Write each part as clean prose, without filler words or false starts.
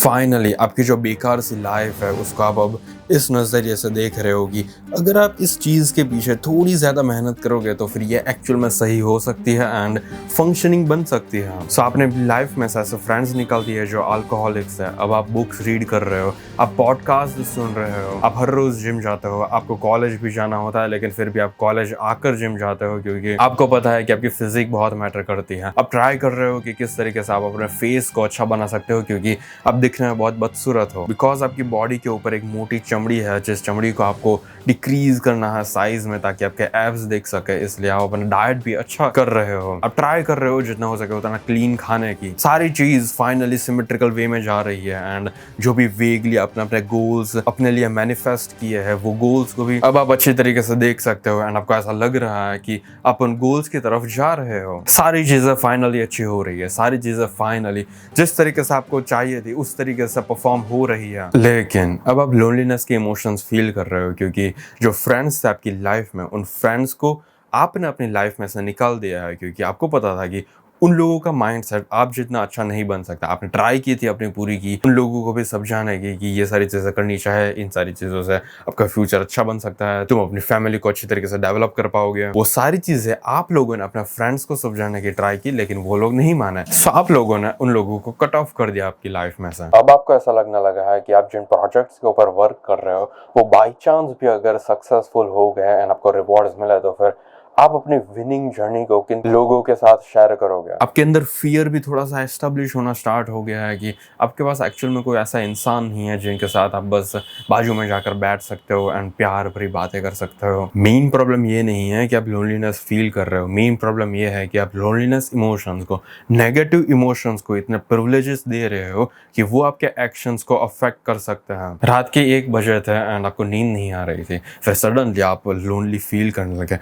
Finally आपकी जो बेकार सी लाइफ है उसको आप अब इस नज़रिए से देख रहे हो कि अगर आप इस चीज़ के पीछे थोड़ी ज़्यादा मेहनत करोगे तो फिर ये एक्चुअल में सही हो सकती है एंड फंक्शनिंग बन सकती है। सो आपने लाइफ में से ऐसे फ्रेंड्स निकाल दिए जो अल्कोहलिक्स है, अब आप बुक्स रीड कर रहे हो, आप पॉडकास्ट सुन रहे हो, आप हर रोज़ जिम जाते हो, आपको कॉलेज भी जाना होता है लेकिन फिर भी आप कॉलेज आकर जिम जाते हो क्योंकि आपको पता है कि आपकी फिजिक बहुत मैटर करती है। आप ट्राई कर रहे हो कि किस तरीके से आप अपने फेस को अच्छा बना सकते हो क्योंकि आप दिखने में बहुत बदसूरत हो, बिकॉज आपकी बॉडी के ऊपर एक मोटी चमड़ी है जिस चमड़ी को आपको डिक्रीज करना है साइज में ताकि आपके एब्स दिख सके, इसलिए आप अपना डाइट भी अच्छा कर रहे हो, आप ट्राई कर रहे हो जितना हो सके उतना क्लीन खाने की। सारी चीज फाइनली सिमेट्रिकल वे में जा रही है एंड जो भी वेगली अपने अपने गोल्स अपने लिए मैनिफेस्ट किए हैं वो गोल्स को भी अब आप अच्छी तरीके से देख सकते हो एंड आपको ऐसा लग रहा है कि आप उन गोल्स की तरफ जा रहे हो। सारी चीजें फाइनली अच्छी हो रही है, सारी चीजें फाइनली जिस तरीके से आपको चाहिए थी उस तरीके से परफॉर्म हो रही है, लेकिन अब आप लोनलीनेस के इमोशंस फील कर रहे हो क्योंकि जो फ्रेंड्स थे आपकी लाइफ में उन फ्रेंड्स को आपने अपनी लाइफ में से निकाल दिया है क्योंकि आपको पता था कि उन लोगों का माइंडसेट आप जितना अच्छा नहीं बन सकता। आपने ट्राई की थी अपनी पूरी की उन लोगों को भी समझाने की कि ये सारी चीज़ें करनी चाहिए, इन सारी चीज़ों से आपका फ्यूचर अच्छा बन सकता है, तुम अपनी फैमिली को अच्छी तरीके से डेवलप कर पाओगे। वो सारी चीज़ें आप लोगों ने अपने फ्रेंड्स को समझाने की ट्राई की लेकिन वो लोग नहीं माने, सो आप लोगों ने उन लोगों को कट ऑफ कर दिया आपकी लाइफ में से। अब आपको ऐसा लगने लगा है कि आप जिन प्रोजेक्ट्स के ऊपर वर्क कर रहे हो वो बाई चांस भी अगर सक्सेसफुल हो गए एंड आपको रिवॉर्ड्स मिले तो फिर आप अपनी विनिंग जर्नी को किन लोगों के साथ शेयर करोगे। आपके अंदर फियर भी थोड़ा सा एस्टेब्लिश होना स्टार्ट हो गया है कि आपके पास एक्चुअल में कोई ऐसा इंसान नहीं है जिनके साथ आप बस बाजू में जाकर बैठ सकते हो एंड प्यार भरी बातें कर सकते हो। मेन प्रॉब्लम ये नहीं है कि आप लोनलीनेस फील कर रहे हो, मेन प्रॉब्लम ये है कि आप लोनलीनेस इमोशंस को, नेगेटिव इमोशंस को इतने प्रिविलेजेस दे रहे हो कि वो आपके एक्शंस को अफेक्ट कर सकते हैं। रात के 1 बजे थे एंड आपको नींद नहीं आ रही थी, फिर सडनली आप लोनली फील करने लगे।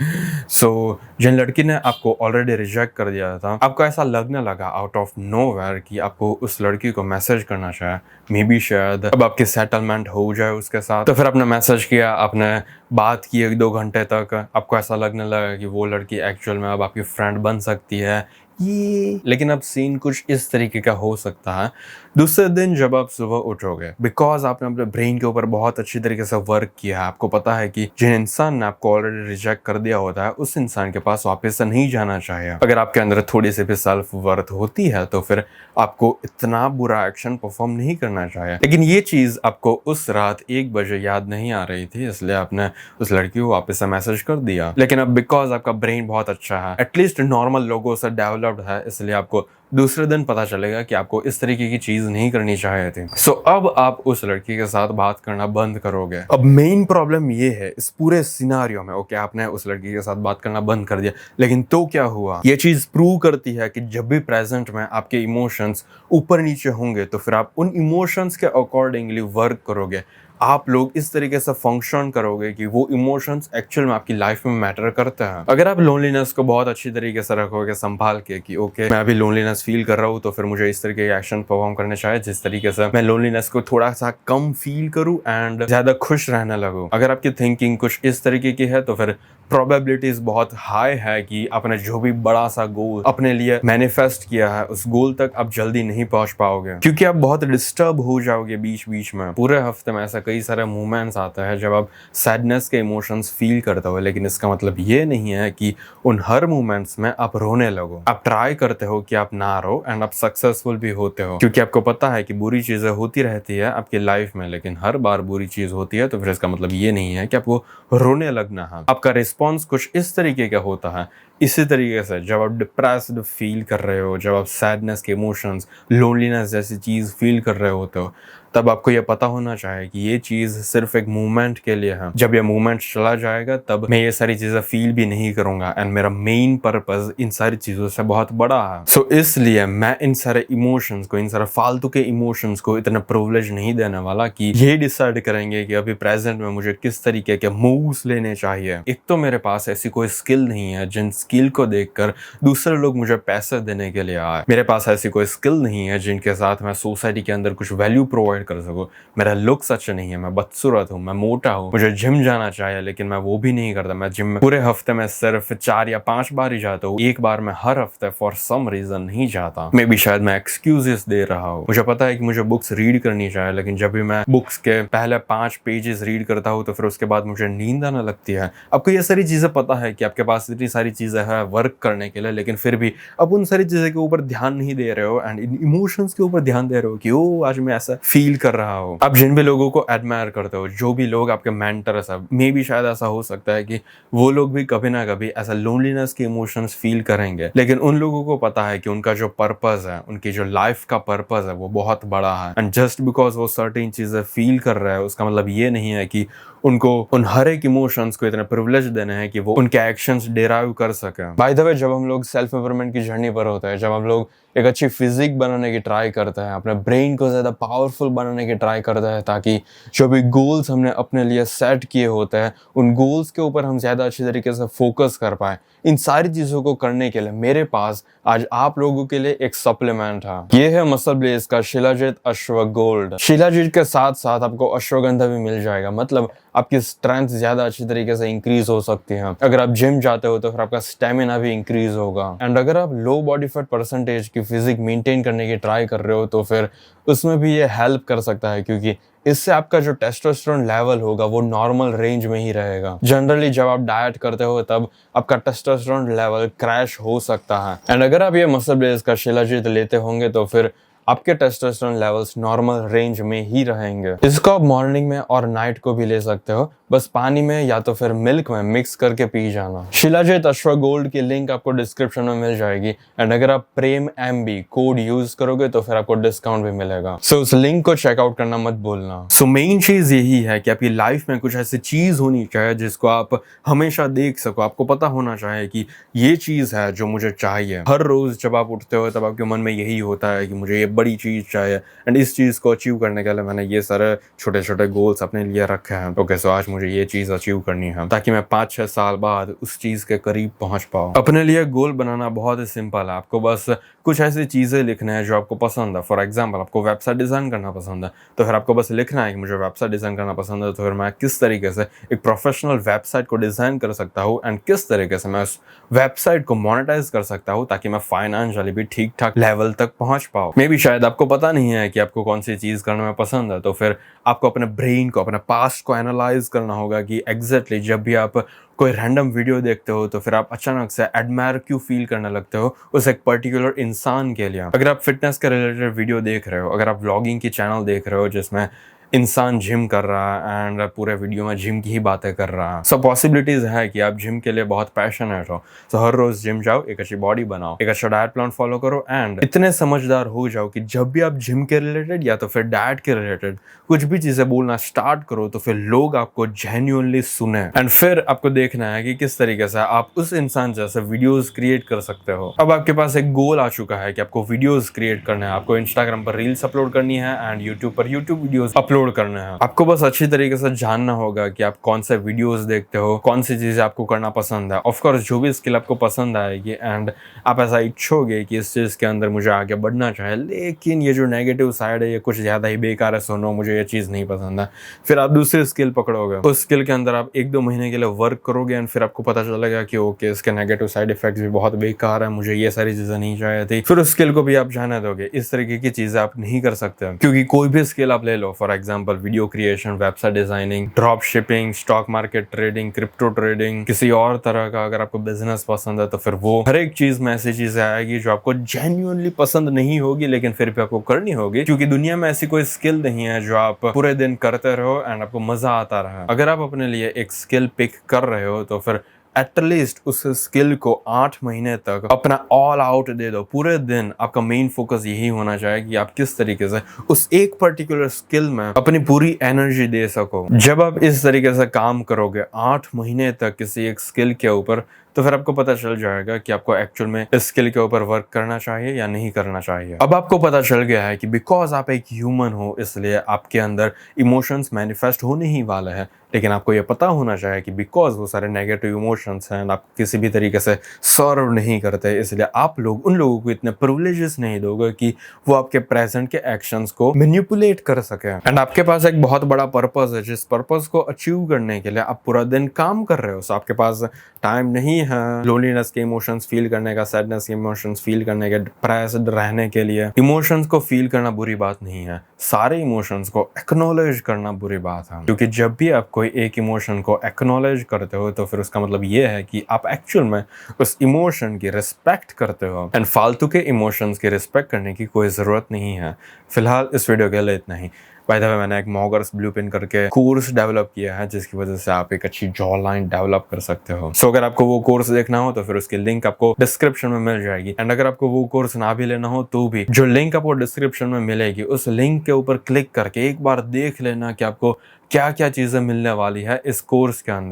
सो जिन लड़की ने आपको ऑलरेडी रिजेक्ट कर दिया था आपको ऐसा लगने लगा आउट ऑफ नोवेयर कि आपको उस लड़की को मैसेज करना चाहिए, मे बी शायद अब आपकी सेटलमेंट हो जाए उसके साथ। तो फिर आपने मैसेज किया, आपने बात की 1-2 घंटे तक, आपको ऐसा लगने लगा कि वो लड़की एक्चुअल में अब आपकी फ्रेंड बन सकती है ये, लेकिन अब सीन कुछ इस तरीके का हो सकता है दूसरे दिन जब आप सुबह उठोगे, बिकॉज आपने अपने ब्रेन के ऊपर बहुत अच्छी तरीके से वर्क किया है। आपको पता है कि जिन इंसान ने आपको ऑलरेडी रिजेक्ट कर दिया होता है उस इंसान के पास वापस से नहीं जाना चाहिए। अगर आपके अंदर थोड़ी सी भी सेल्फ वर्थ होती है तो फिर आपको इतना बुरा एक्शन परफॉर्म नहीं करना चाहिए, लेकिन ये चीज आपको उस रात 1 बजे याद नहीं आ रही थी इसलिए आपने उस लड़की को वापस से मैसेज कर दिया। लेकिन अब बिकॉज आपका ब्रेन बहुत अच्छा है, एटलीस्ट नॉर्मल लोगों से डेवलप्ड है, इसलिए आपको दूसरे दिन पता चलेगा कि आपको इस तरीके की चीज नहीं करनी चाहिए थी। सो अब आप उस लड़की के साथ बात करना बंद करोगे। अब मेन प्रॉब्लम ये है इस पूरे सिनारियो में, ओके आपने उस लड़की के साथ बात करना बंद कर दिया, लेकिन तो क्या हुआ? ये चीज प्रूव करती है कि जब भी प्रेजेंट में आपके इमोशंस ऊपर नीचे होंगे तो फिर आप उन इमोशंस के अकॉर्डिंगली वर्क करोगे। आप लोग इस तरीके से फंक्शन करोगे कि वो इमोशंस एक्चुअल में आपकी लाइफ में मैटर करते हैं। अगर आप लोनलीनेस को बहुत अच्छी तरीके से रखोगे संभाल के कि ओके मैं अभी लोनलीनेस फील कर रहा हूँ तो फिर मुझे इस तरीके के एक्शन परफॉर्म करने चाहिए जिस तरीके से मैं लोनलीनेस को थोड़ा सा कम फील करूँ एंड ज्यादा खुश रहने लगूँ। अगर आपकी थिंकिंग कुछ इस तरीके की है तो फिर प्रोबेबिलिटीज बहुत हाई है कि आपने जो भी बड़ा सा गोल अपने लिए मैनिफेस्ट किया है उस गोल तक आप जल्दी नहीं पहुंच पाओगे क्योंकि आप बहुत डिस्टर्ब हो जाओगे बीच बीच में। पूरे हफ्ते में ऐसा कई सारे मोमेंट्स आते हैं जब आप सैडनेस के इमोशंस फील करते हो, लेकिन इसका मतलब ये नहीं है कि उन हर मोमेंट्स में आप रोने लगो। आप ट्राई करते हो कि आप ना रो एंड आप सक्सेसफुल भी होते हो क्योंकि आपको पता है कि बुरी चीजें होती रहती है आपकी लाइफ में, लेकिन हर बार बुरी चीज होती है तो फिर इसका मतलब ये नहीं है कि आपको रोने लगना है। आपका रिस्पॉन्स कुछ इस तरीके का होता है। इसी तरीके से जब आप डिप्रेस्ड फील कर रहे हो, जब आप सैडनेस के इमोशंस, लोनलीनेस जैसी चीज फील कर रहे होते हो, तब आपको ये पता होना चाहिए कि ये चीज सिर्फ एक मूवमेंट के लिए है। जब ये मूवमेंट चला जाएगा तब मैं ये सारी चीजें फील भी नहीं करूंगा एंड मेरा मेन पर्पस इन सारी चीजों से बहुत बड़ा है। सो इसलिए मैं इन सारे इमोशंस को, इन सारे फालतू के इमोशंस को इतना प्रिविलेज नहीं देने वाला कि ये डिसाइड करेंगे कि अभी प्रेजेंट में मुझे किस तरीके के मूव्स लेने चाहिए। एक तो मेरे पास ऐसी कोई स्किल नहीं है जिन स्किल को देखकर दूसरे लोग मुझे पैसे देने के लिए आए। मेरे पास ऐसी कोई स्किल नहीं है जिनके साथ मैं सोसाइटी के अंदर कुछ वैल्यू प्रोवाइड कर सकूं। मेरा लुक्स अच्छा नहीं है, मैं बदसूरत हूँ, मैं मोटा हूँ, मुझे जिम जाना चाहिए लेकिन मैं वो भी नहीं करता। मैं जिम पूरे हफ्ते में सिर्फ 4 या 5 बार ही जाता हूँ, एक बार मैं हर हफ्ते फॉर सम रीजन नहीं जाता। मे बी शायद मैं एक्सक्यूजेस दे रहा हूँ। मुझे पता है कि मुझे बुक्स रीड करनी चाहिए, लेकिन जब भी मैं बुक्स के पहले 5 पेजेस रीड करता हूँ तो फिर उसके बाद मुझे नींद आने लगती है। आपको ये सारी चीजें पता है कि आपके पास इतनी सारी चीजें हैं वर्क करने के लिए, लेकिन फिर भी अब उन सारी चीजों के ऊपर ध्यान नहीं दे रहे हो एंड इन इमोशंस के ऊपर ध्यान दे रहे हो कि ओ आज मैं ऐसा फील कर रहा हूँ। आप जिन भी लोगों को एडमायर करते हो, जो भी लोग आपके मेंटर्स हैं, मे बी शायद ऐसा हो सकता है कि वो लोग भी कभी ना कभी ऐसा लोनलीनेस के इमोशंस फील करेंगे, लेकिन उन लोगों को पता है कि उनका जो पर्पस है, उनकी जो लाइफ का पर्पस है वो बहुत बड़ा है। एंड जस्ट बिकॉज वो सर्टेन चीजें फील कर रहे हैं उसका मतलब ये नहीं है कि उनको उन हर एक इमोशंस को इतने प्रिविलेज देने हैं कि वो उनके एक्शंस डिराइव कर सकें। बाय द वे, जब हम लोग सेल्फ इंप्रूवमेंट की जर्नी पर होते हैं, जब हम लोग एक अच्छी फिजिक बनाने की ट्राई करते हैं, अपने ब्रेन को ज़्यादा पावरफुल बनाने की ट्राई करते हैं, ताकि जो भी गोल्स हमने अपने लिए सेट किए होते हैं उन गोल्स के ऊपर हम ज़्यादा अच्छी तरीके से फोकस कर पाए, इन सारी चीज़ों को करने के लिए मेरे पास आज आप लोगों के लिए एक सप्लीमेंट है। ये है मसल ब्लेज का शिलाजीत अश्व गोल्ड। शिलाजीत के साथ साथ आपको अश्वगंधा भी मिल जाएगा, मतलब आपकी स्ट्रेंथ ज्यादा अच्छी तरीके से इंक्रीज हो सकती है। अगर आप जिम जाते हो तो फिर आपका स्टेमिना भी इंक्रीज होगा। एंड अगर आप लो बॉडी फैट परसेंटेज की फिजिक मेंटेन करने की ट्राई कर रहे हो तो फिर उसमें भी ये हेल्प कर सकता है, क्योंकि इससे आपका जो टेस्टोस्टेरोन लेवल होगा वो नॉर्मल रेंज में ही रहेगा। जनरली जब आप डाइट करते हो तब आपका टेस्टोस्टेरोन लेवल क्रैश हो सकता है। एंड अगर आप ये मसल ब्लेज का शिलाजीत लेते होंगे तो फिर आपके टेस्टोस्टेरोन लेवल्स नॉर्मल रेंज में ही रहेंगे। इसको आप मॉर्निंग में और नाइट को भी ले सकते हो, बस पानी में या तो फिर मिल्क में मिक्स करके पी जाना। शिलाजीत अश्व गोल्ड की लिंक आपको डिस्क्रिप्शन में मिल जाएगी एंड अगर आप प्रेम MB कोड यूज करोगे तो फिर आपको डिस्काउंट भी मिलेगा। सो उस लिंक को चेकआउट करना मत भूलना। सो मेन चीज यही है कि आपकी लाइफ में कुछ ऐसी चीज होनी चाहिए जिसको आप हमेशा देख सको। आपको पता होना चाहिए कि ये चीज है जो मुझे चाहिए। हर रोज जब आप उठते हो तब आपके मन में यही होता है कि मुझे ये बड़ी चीज चाहिए एंड इस चीज को अचीव करने के लिए मैंने ये सारे छोटे छोटे गोल्स अपने लिए रखे हैं। ओके, सो आज मुझे ये चीज अचीव करनी है ताकि मैं 5-6 साल बाद उस चीज के करीब पहुंच पाऊं। अपने लिए गोल बनाना बहुत ही सिंपल है। आपको बस कुछ ऐसी चीजें लिखना है जो आपको पसंद है। फॉर एग्जाम्पल, आपको वेबसाइट डिजाइन करना पसंद है तो फिर आपको बस लिखना है कि मुझे वेबसाइट डिजाइन करना पसंद है, तो फिर मैं किस तरीके से एक प्रोफेशनल वेबसाइट को डिजाइन कर सकता हूँ एंड किस तरीके से मैं उस वेबसाइट को मोनेटाइज कर सकता हूँ ताकि मैं फाइनेंशियली भी ठीक ठाक लेवल तक पहुंच पाऊं। मे बी शायद आपको पता नहीं है कि आपको कौन सी चीज करने में पसंद है, तो फिर आपको अपने ब्रेन को, अपने पास्ट को एनालाइज करना होगा कि एग्जैक्टली जब भी आप कोई रैंडम वीडियो देखते हो तो फिर आप अचानक से एडमायर क्यों फील करने लगते हो उस एक पर्टिकुलर इंसान के लिए। अगर आप फिटनेस के रिलेटेड वीडियो देख रहे हो, अगर आप व्लॉगिंग की चैनल देख रहे हो जिसमें इंसान जिम कर रहा है एंड पूरे वीडियो में जिम की ही बातें कर रहा है, सो पॉसिबिलिटीज है कि आप जिम के लिए बहुत पैशनेट हो। सो हर रोज जिम जाओ, एक अच्छी बॉडी बनाओ, एक अच्छा डाइट प्लान फॉलो करो एंड इतने समझदार हो जाओ कि जब भी आप जिम के रिलेटेड या तो फिर डाइट के रिलेटेड कुछ भी चीजें बोलना स्टार्ट करो तो फिर लोग आपको जेन्युइनली सुने एंड फिर आपको देखना है कि किस तरीके से आप उस इंसान जैसे वीडियोस क्रिएट कर सकते हो। अब आपके पास एक गोल आ चुका है कि आपको वीडियोस क्रिएट करना है, आपको इंस्टाग्राम पर रील्स अपलोड करनी है एंड यूट्यूब पर यूट्यूब वीडियोस अपलोड करना है। आपको बस अच्छी तरीके से जानना होगा कि आप कौन से वीडियोस देखते हो, कौन सी चीजें आपको करना पसंद है। ऑफ कोर्स जो भी स्किल आपको पसंद आएगी एंड आप ऐसा इच्छोगे कि इस चीज के अंदर मुझे आगे बढ़ना चाहिए, लेकिन ये जो नेगेटिव साइड है ये कुछ ज्यादा ही बेकार है, सुनो मुझे ये चीज नहीं पसंद है, फिर आप दूसरी स्किल पकड़ोगे। उस स्किल के अंदर आप 1-2 महीने के लिए वर्क करोगे एंड फिर आपको पता चलेगा कि ओके इसके नेगेटिव साइड इफेक्ट्स भी बहुत बेकार है, मुझे ये सारी चीजें नहीं चाहिए थी, फिर उस स्किल को भी आप जाने दोगे। इस तरीके की चीजें आप नहीं कर सकते, क्योंकि कोई भी स्किल आप ले लो, for example video creation, website designing, drop shipping, stock market trading, crypto trading, किसी और तरह का अगर आपको बिजनेस पसंद है तो फिर वो हर एक चीज में ऐसी चीजें आएगी जो आपको जेन्युइनली पसंद नहीं होगी लेकिन फिर भी आपको करनी होगी, क्योंकि दुनिया में ऐसी कोई स्किल नहीं है जो आप पूरे दिन करते रहो एंड आपको मजा आता रहे। अगर आप अपने लिए एक स्किल पिक कर रहे हो तो फिर एटलीस्ट उस स्किल को 8 महीने तक अपना ऑल आउट दे दो। पूरे दिन आपका मेन फोकस यही होना चाहिए कि आप किस तरीके से उस एक पर्टिकुलर स्किल में अपनी पूरी एनर्जी दे सको। जब आप इस तरीके से काम करोगे 8 महीने तक किसी एक स्किल के ऊपर, तो फिर आपको पता चल जाएगा कि आपको एक्चुअल में इस स्किल के ऊपर वर्क करना चाहिए या नहीं करना चाहिए। अब आपको पता चल गया है कि बिकॉज आप एक ह्यूमन हो इसलिए आपके अंदर इमोशंस मैनिफेस्ट होने ही वाले हैं, लेकिन आपको ये पता होना चाहिए कि बिकॉज वो सारे नेगेटिव इमोशंस हैं, आप किसी भी तरीके से सर्व नहीं करते, इसलिए आप लोग उन लोगों को इतने प्रिविलेजेस नहीं दोगे कि वो आपके प्रेजेंट के एक्शंस को मैनिपुलेट कर सके। एंड आपके पास एक बहुत बड़ा पर्पस है, जिस पर्पस को अचीव करने के लिए आप पूरा दिन काम कर रहे हो। सो आपके पास टाइम नहीं है लोनलीनेस के इमोशंस फील करने का, सैडनेस के इमोशंस फील करने के, डिप्रेस्ड रहने के लिए। इमोशंस को फील करना बुरी बात नहीं है, सारे इमोशंस को एक्नॉलेज करना बुरी बात है। क्योंकि जब भी आप कोई एक इमोशन को एक्नॉलेज करते हो तो फिर उसका मतलब ये है कि आप एक्चुअल में उस इमोशन की रिस्पेक्ट करते हो। एंड फालतू के इमोशंस की रिस्पेक्ट करने की कोई ज़रूरत नहीं है। फिलहाल इस वीडियो के लिए इतना ही। बाय द वे, मैंने एक मॉगर्स ब्लूप्रिंट करके कोर्स डेवलप किया है, जिसकी वजह से आप एक अच्छी जॉ लाइन डेवलप कर सकते हो। सो अगर आपको वो कोर्स देखना हो तो फिर उसकी लिंक आपको डिस्क्रिप्शन में मिल जाएगी। एंड अगर आपको वो कोर्स ना भी लेना हो तो भी जो लिंक आपको डिस्क्रिप्शन में मिलेगी, उस लिंक के ऊपर क्लिक करके एक बार देख लेना कि आपको क्या क्या चीज़ें मिलने वाली है इस कोर्स के अंदर।